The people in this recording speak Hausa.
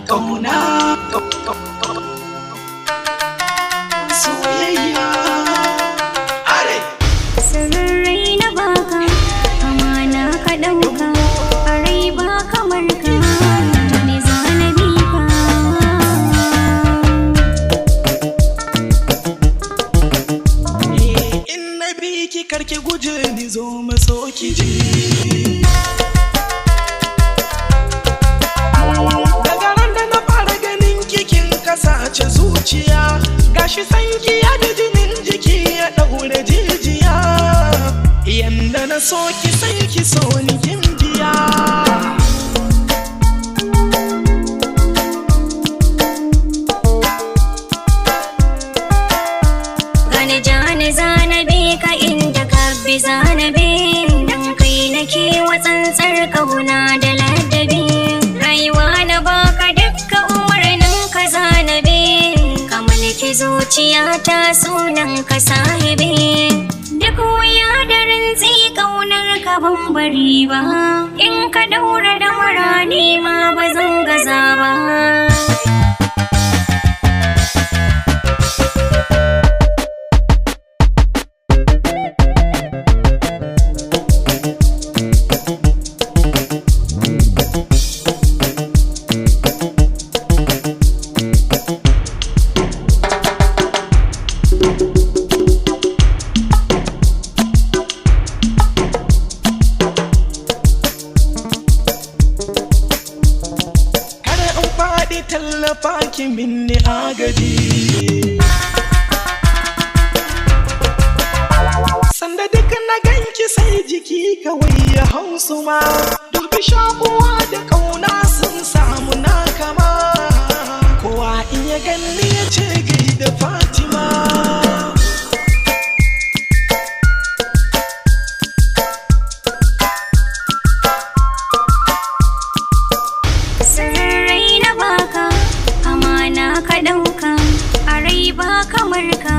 kauna soyayya are sirrai na baka amana ka dauka a rai ba kamar ka me zanabi ka in na bi ki karki guje ni zo maso ki ji sace zuciya gashi sanki ya da jinin jiki ya daure jijiya yanda na so ki sai ki so ni kin biya gane jani zanabe ka inda ka bi zanabe dan kai nake wa tsantsar kauna da ladabi rayuwa na baka dukkan zanabe ka mulki zuciyata sunan ka sahibi duk wuya da rintsi kaunar ka ban bari ba in ka daura da marani ma ba zan gaza ba tallafa ki minni agaji sanda duk na ganki sai jiki kawai ya hausu ma dubi shakuwa da kauna sun samu na kama kowa in ya ganni ya ce gai da Fatima ka dauka a rai ba kamar ka